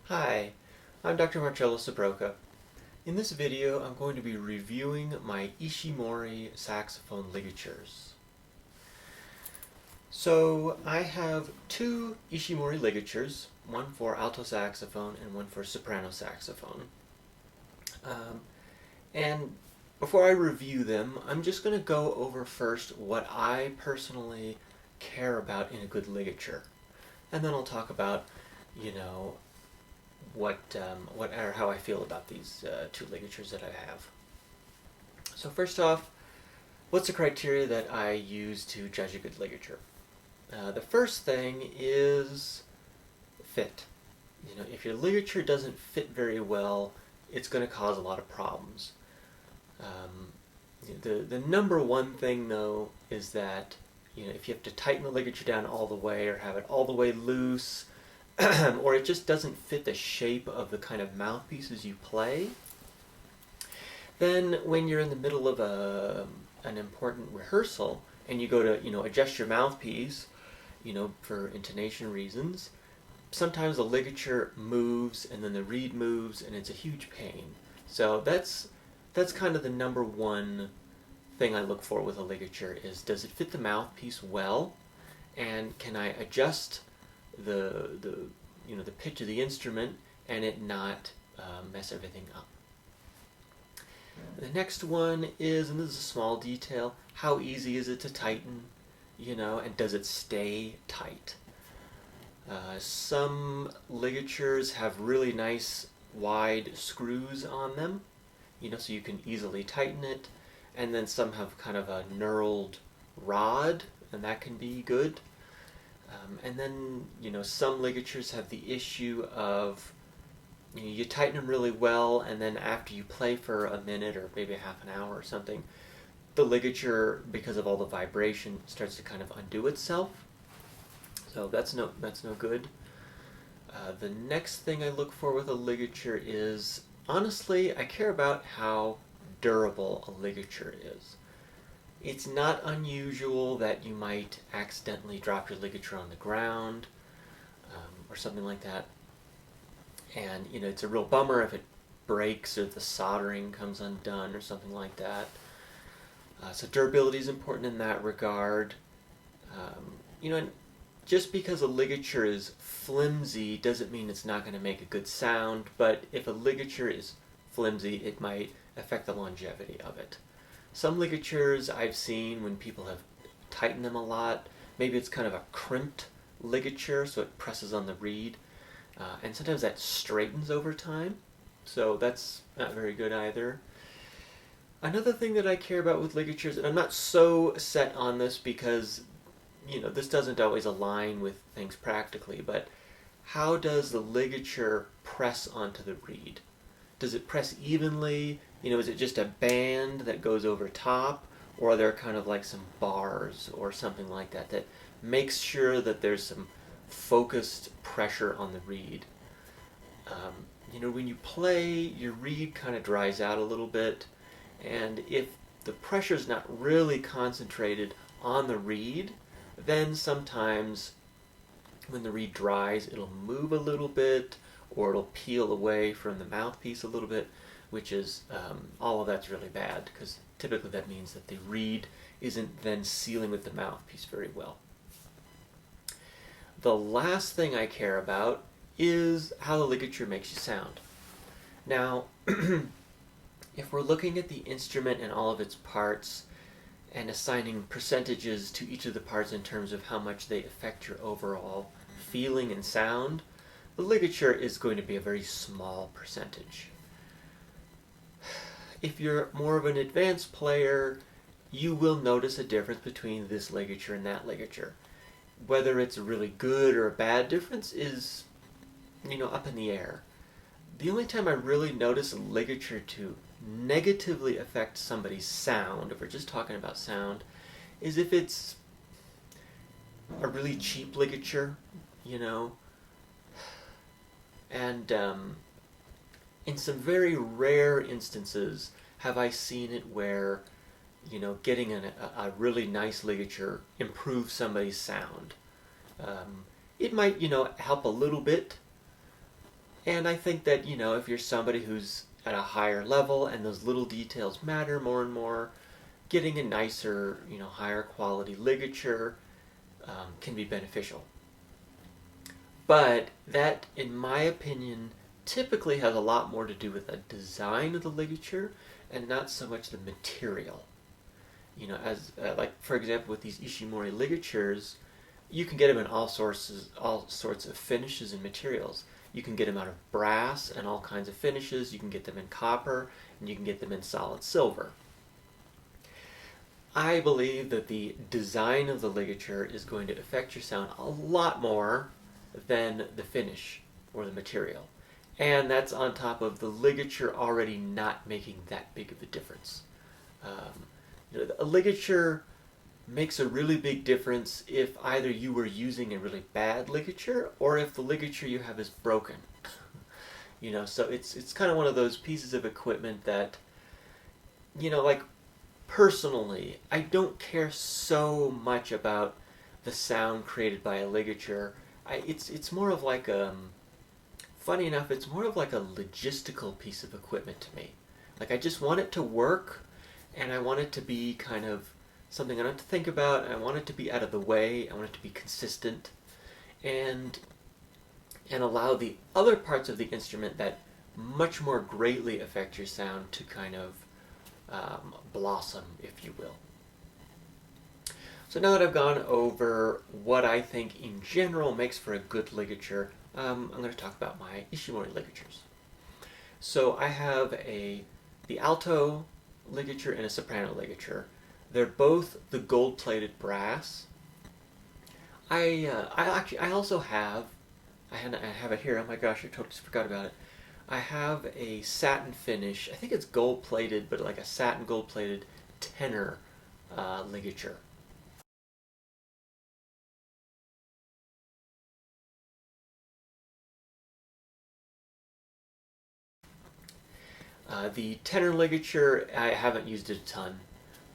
Hi, I'm Dr. Marcello Sbrocca. In this video, I'm going to be reviewing my Ishimori saxophone ligatures. So I have two Ishimori ligatures, one for alto saxophone and one for soprano saxophone. And before I review them, I'm just going to go over first what I personally care about in a good ligature. And then I'll talk about, how I feel about these two ligatures that I have. So first off, what's the criteria that I use to judge a good ligature? The first thing is fit. If your ligature doesn't fit very well, it's going to cause a lot of problems. The number one thing though is that if you have to tighten the ligature down all the way or have it all the way loose, or it just doesn't fit the shape of the kind of mouthpieces you play, then when you're in the middle of an important rehearsal and you go to adjust your mouthpiece, for intonation reasons, sometimes the ligature moves and then the reed moves and it's a huge pain. So that's kind of the number one thing I look for with a ligature is, does it fit the mouthpiece well, and can I adjust the pitch of the instrument and it not mess everything up. The next one is, and this is a small detail, how easy is it to tighten, and does it stay tight? Some ligatures have really nice wide screws on them, so you can easily tighten it, and then some have kind of a knurled rod, and that can be good. And then, some ligatures have the issue of, you tighten them really well, and then after you play for a minute or maybe half an hour or something, the ligature, because of all the vibration, starts to kind of undo itself. So that's no good. The next thing I look for with a ligature is, honestly, I care about how durable a ligature is. It's not unusual that you might accidentally drop your ligature on the ground or something like that. And, it's a real bummer if it breaks or the soldering comes undone or something like that. So durability is important in that regard. And just because a ligature is flimsy doesn't mean it's not going to make a good sound, but if a ligature is flimsy, it might affect the longevity of it. Some ligatures I've seen when people have tightened them a lot, maybe it's kind of a crimped ligature, so it presses on the reed, and sometimes that straightens over time, so that's not very good either. Another thing that I care about with ligatures, and I'm not so set on this because this doesn't always align with things practically, but how does the ligature press onto the reed? Does it press evenly? Is it just a band that goes over top, or are there kind of like some bars or something like that that makes sure that there's some focused pressure on the reed? When you play, your reed kind of dries out a little bit, and if the pressure's not really concentrated on the reed, then sometimes when the reed dries, it'll move a little bit, or it'll peel away from the mouthpiece a little bit, which is, all of that's really bad, because typically that means that the reed isn't then sealing with the mouthpiece very well. The last thing I care about is how the ligature makes you sound. Now, if we're looking at the instrument and all of its parts and assigning percentages to each of the parts in terms of how much they affect your overall feeling and sound, the ligature is going to be a very small percentage. If you're more of an advanced player, you will notice a difference between this ligature and that ligature. whether it's a really good or a bad difference is, up in the air. The only time I really notice a ligature to negatively affect somebody's sound, if we're just talking about sound, is if it's a really cheap ligature, you know, and in some very rare instances have I seen it where, getting a really nice ligature improves somebody's sound. It might, help a little bit. And I think that, if you're somebody who's at a higher level and those little details matter more and more, getting a nicer, higher quality ligature can be beneficial. But that, in my opinion, typically has a lot more to do with the design of the ligature and not so much the material. As like for example with these Ishimori ligatures, you can get them in all sorts of finishes and materials. You can get them out of brass and all kinds of finishes. You can get them in copper, and you can get them in solid silver. I believe that the design of the ligature is going to affect your sound a lot more than the finish or the material. And that's on top of the ligature already not making that big of a difference. A ligature makes a really big difference if either you were using a really bad ligature or if the ligature you have is broken. So it's kind of one of those pieces of equipment that, like personally, I don't care so much about the sound created by a ligature. It's more of like funny enough, it's more of like a logistical piece of equipment to me. Like I just want it to work, and I want it to be kind of something I don't have to think about. I want it to be out of the way. I want it to be consistent, and allow the other parts of the instrument that much more greatly affect your sound to kind of blossom, if you will. So now that I've gone over what I think in general makes for a good ligature, I'm going to talk about my Ishimori ligatures. So I have the alto ligature and a soprano ligature. They're both the gold-plated brass. I also have, I have it here. Oh my gosh, I totally forgot about it. I have a satin finish. I think it's gold-plated, but like a satin gold-plated tenor ligature. The tenor ligature, I haven't used it a ton.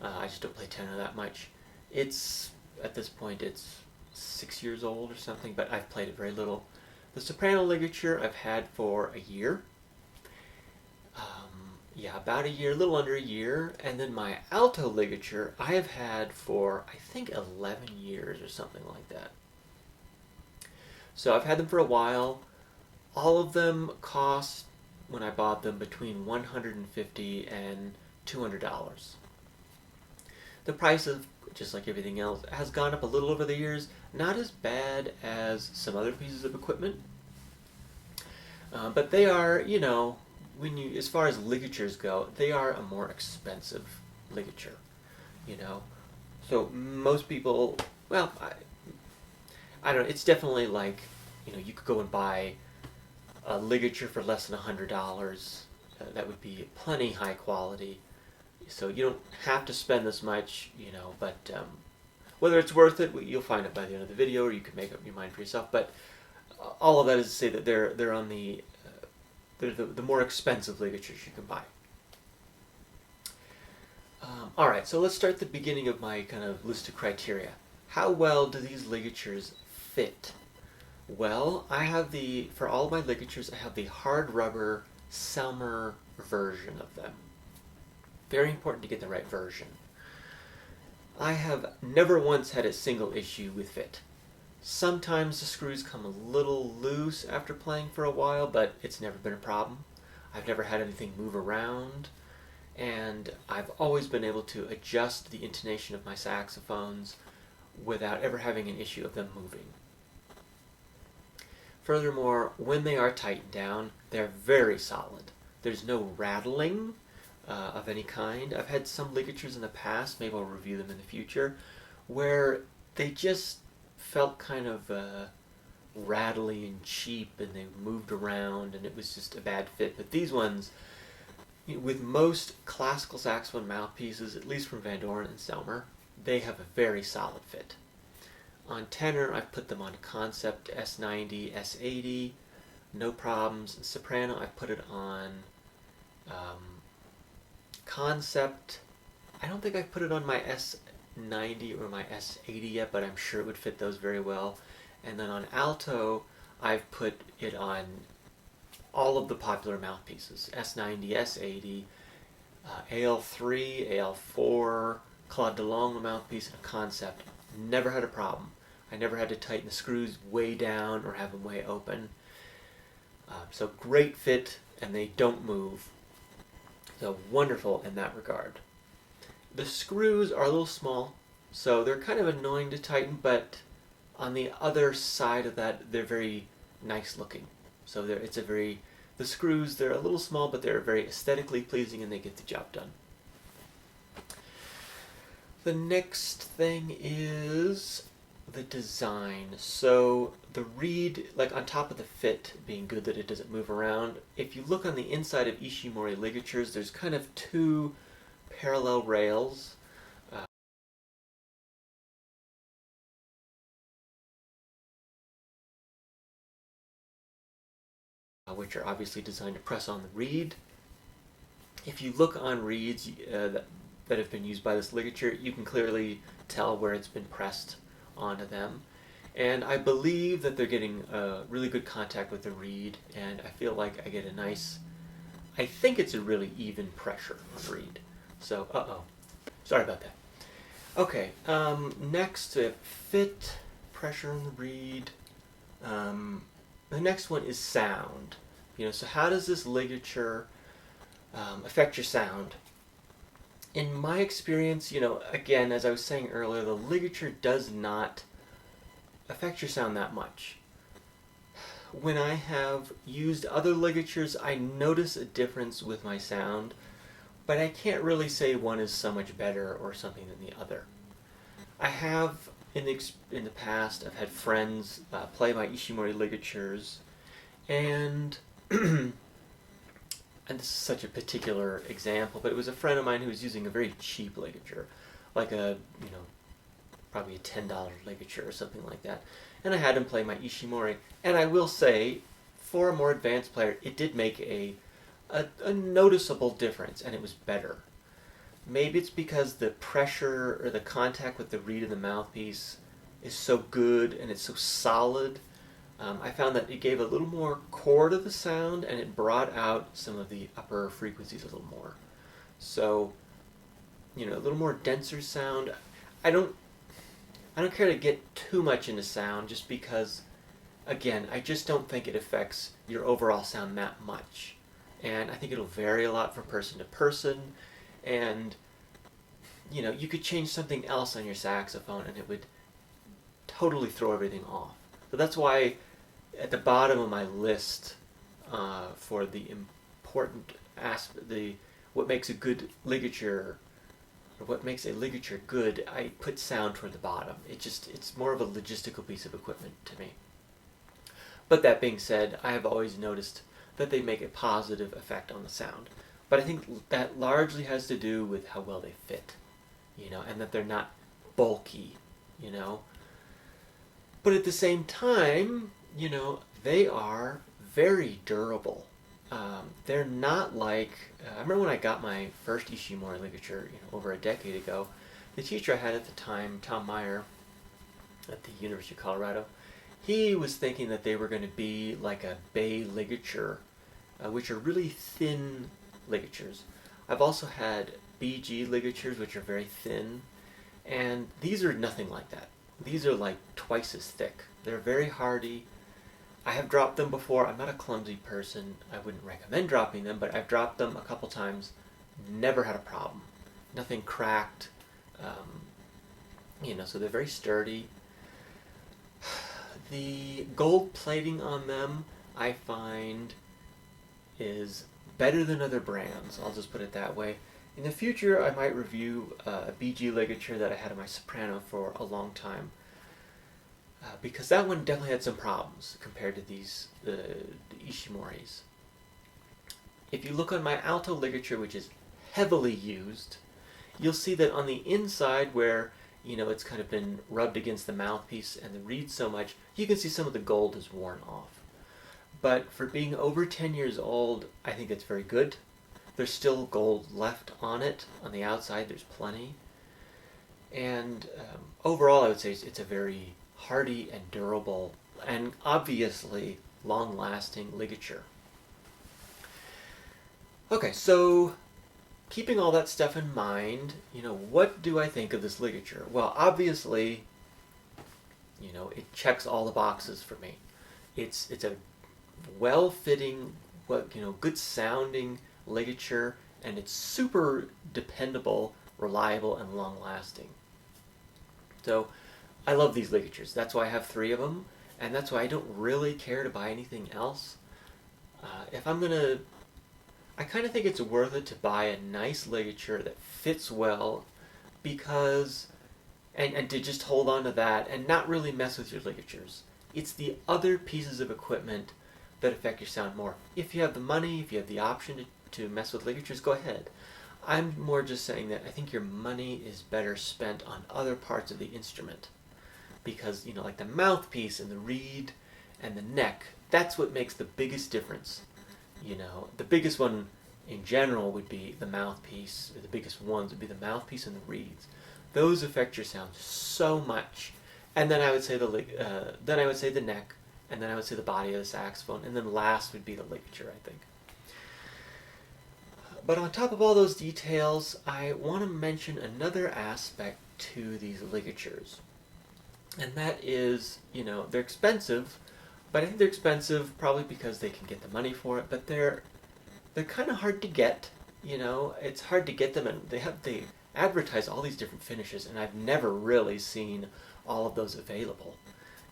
I just don't play tenor that much. At this point, it's 6 years old or something, but I've played it very little. The soprano ligature I've had for a year. About a year, a little under a year. And then my alto ligature I have had for, I think, 11 years or something like that. So I've had them for a while. All of them cost, when I bought them, between $150 and $200. The price of, just like everything else, has gone up a little over the years. Not as bad as some other pieces of equipment. But they are, as far as ligatures go, they are a more expensive ligature. So most people, well, I don't know, it's definitely like, you could go and buy a ligature for less than $100. That wowould be plenty high quality. So you don't have to spend this much, but whether it's worth it, you'll find it by the end of the video, or you can make up your mind for yourself. But all of that is to say that they're on they're the more expensive ligatures you can buy. All right, so let's start at the beginning of my kind of list of criteria. How well do these ligatures fit? Well, for all of my ligatures, I have the hard rubber Selmer version of them. Very important to get the right version. I have never once had a single issue with fit. Sometimes the screws come a little loose after playing for a while, but it's never been a problem. I've never had anything move around, and I've always been able to adjust the intonation of my saxophones without ever having an issue of them moving. Furthermore, when they are tightened down, they're very solid. There's no rattling of any kind. I've had some ligatures in the past, maybe I'll review them in the future, where they just felt kind of rattly and cheap, and they moved around, and it was just a bad fit. But these ones, with most classical saxophone mouthpieces, at least from Van Doren and Selmer, they have a very solid fit. On tenor, I've put them on Concept S90, S80, no problems. Soprano, I put it on Concept. I don't think I've put it on my S90 or my S80 yet, but I'm sure it would fit those very well. And then on alto, I've put it on all of the popular mouthpieces: S90, S80, AL3, AL4, Claude DeLong mouthpiece, and a Concept. Never had a problem. I never had to tighten the screws way down or have them way open. So great fit, and they don't move. So wonderful in that regard. The screws are a little small, so they're kind of annoying to tighten, but on the other side of that, they're very nice looking. So the screws, they're a little small, but they're very aesthetically pleasing, and they get the job done. The next thing is the design. So the reed, like on top of the fit being good that it doesn't move around, if you look on the inside of Ishimori ligatures, there's kind of two parallel rails. Which are obviously designed to press on the reed. If you look on reeds that have been used by this ligature, you can clearly tell where it's been pressed onto them. And I believe that they're getting really good contact with the reed, and I feel like I get a nice, I think it's a really even pressure on the reed. So, sorry about that. Okay, next, fit, pressure on the reed. The next one is sound. So how does this ligature affect your sound? In my experience, again, as I was saying earlier, the ligature does not affect your sound that much. When I have used other ligatures, I notice a difference with my sound, but I can't really say one is so much better or something than the other. I have, in the past, I've had friends play my Ishimori ligatures, and and this is such a particular example, but it was a friend of mine who was using a very cheap ligature, like probably a $10 ligature or something like that. And I had him play my Ishimori, and I will say, for a more advanced player, it did make a noticeable difference, and it was better. Maybe it's because the pressure or the contact with the reed and the mouthpiece is so good and it's so solid. I found that it gave a little more core to the sound, and it brought out some of the upper frequencies a little more. So, a little more denser sound. I don't care to get too much into sound, just because, again, I just don't think it affects your overall sound that much. And I think it'll vary a lot from person to person, and you could change something else on your saxophone and it would totally throw everything off. So that's why at the bottom of my list for the important aspect, what makes a good ligature, or what makes a ligature good, I put sound toward the bottom. It's more of a logistical piece of equipment to me. But that being said, I have always noticed that they make a positive effect on the sound. But I think that largely has to do with how well they fit, and that they're not bulky, But at the same time, they are very durable. They're not like, I remember when I got my first Ishimori ligature, over a decade ago, the teacher I had at the time, Tom Meyer, at the University of Colorado, he was thinking that they were going to be like a Bay ligature, which are really thin ligatures. I've also had BG ligatures, which are very thin, and these are nothing like that. These are like twice as thick. They're very hardy. I have dropped them before. I'm not a clumsy person. I wouldn't recommend dropping them, but I've dropped them a couple times. Never had a problem. Nothing cracked. So they're very sturdy. The gold plating on them, I find, is better than other brands. I'll just put it that way. In the future, I might review a BG ligature that I had in my soprano for a long time. because that one definitely had some problems compared to these the Ishimoris. If you look on my alto ligature, which is heavily used, you'll see that on the inside where it's kind of been rubbed against the mouthpiece and the reed so much, you can see some of the gold is worn off. But for being over 10 years old, I think it's very good. There's still gold left on it. On the outside, there's plenty. And overall, I would say it's a very hardy and durable and obviously long-lasting ligature. Okay, so keeping all that stuff in mind, what do I think of this ligature? Well, obviously, it checks all the boxes for me. It's a well-fitting, good sounding ligature, and it's super dependable, reliable, and long-lasting. So I love these ligatures. That's why I have 3 of them, and that's why I don't really care to buy anything else. If I'm gonna, I kind of think it's worth it to buy a nice ligature that fits well, because and to just hold on to that and not really mess with your ligatures. It's the other pieces of equipment that affect your sound more. If you have the money, if you have the option to mess with ligatures, go ahead. I'm more just saying that I think your money is better spent on other parts of the instrument. Because, like the mouthpiece and the reed and the neck, that's what makes the biggest difference. The biggest one in general would be the mouthpiece, or the biggest ones would be the mouthpiece and the reeds. Those affect your sound so much. And then I would say the neck, and then I would say the body of the saxophone, and then last would be the ligature, I think. But on top of all those details, I want to mention another aspect to these ligatures. And that is, they're expensive, but I think they're expensive probably because they can get the money for it, but they're kind of hard to get, It's hard to get them, and they advertise all these different finishes, and I've never really seen all of those available.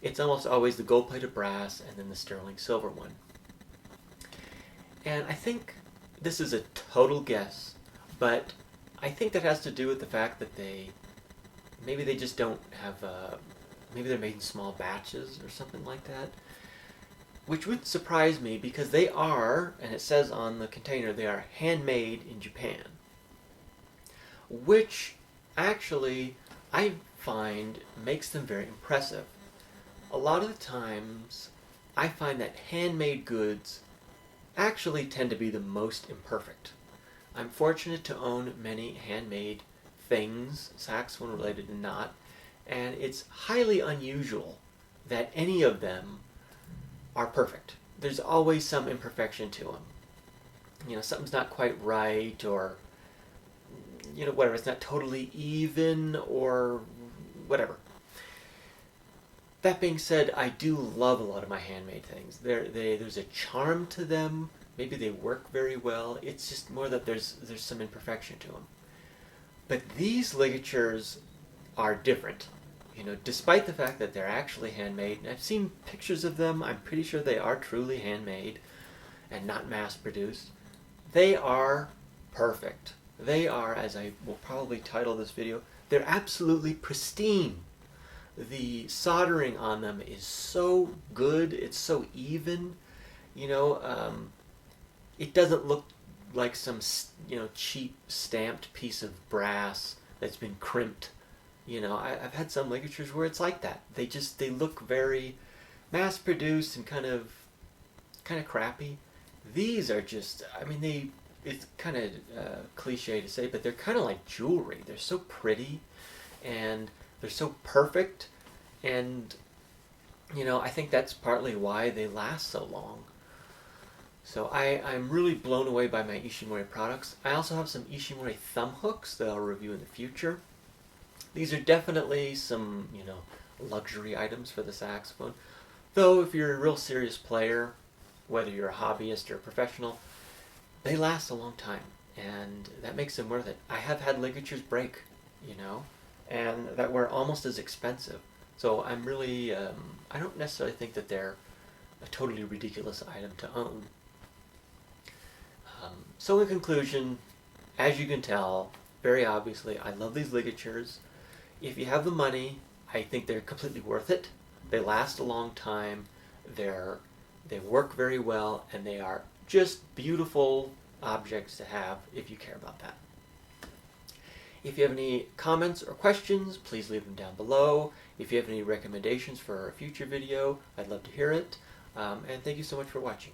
It's almost always the gold-plated brass and then the sterling silver one. And I think this is a total guess, but I think that has to do with the fact that maybe they just don't have, maybe they're made in small batches or something like that, which would surprise me because they are, and it says on the container, they are handmade in Japan, which actually I find makes them very impressive. A lot of the times, I find that handmade goods actually tend to be the most imperfect. I'm fortunate to own many handmade things, saxophone related and not, and it's highly unusual that any of them are perfect. There's always some imperfection to them. Something's not quite right, or whatever, it's not totally even, or whatever. That being said, I do love a lot of my handmade things. There's a charm to them. Maybe they work very well. It's just more that there's some imperfection to them. But these ligatures are different. Despite the fact that they're actually handmade, and I've seen pictures of them, I'm pretty sure they are truly handmade and not mass-produced. They are perfect. They are, as I will probably title this video, they're absolutely pristine. The soldering on them is so good, it's so even, it doesn't look like some, cheap stamped piece of brass that's been crimped. I've had some ligatures where it's like that. They look very mass-produced and kind of crappy. These are just, it's kind of cliche to say, but they're kind of like jewelry. They're so pretty, and they're so perfect, and I think that's partly why they last so long. So I'm really blown away by my Ishimori products. I also have some Ishimori thumb hooks that I'll review in the future. These are definitely some, luxury items for the saxophone. Though if you're a real serious player, whether you're a hobbyist or a professional, they last a long time, and that makes them worth it. I have had ligatures break, and that were almost as expensive. So I'm really, I don't necessarily think that they're a totally ridiculous item to own. So in conclusion, as you can tell, very obviously, I love these ligatures. If you have the money, I think they're completely worth it. They last a long time, they work very well, and they are just beautiful objects to have if you care about that. If you have any comments or questions, please leave them down below. If you have any recommendations for a future video, I'd love to hear it. And thank you so much for watching.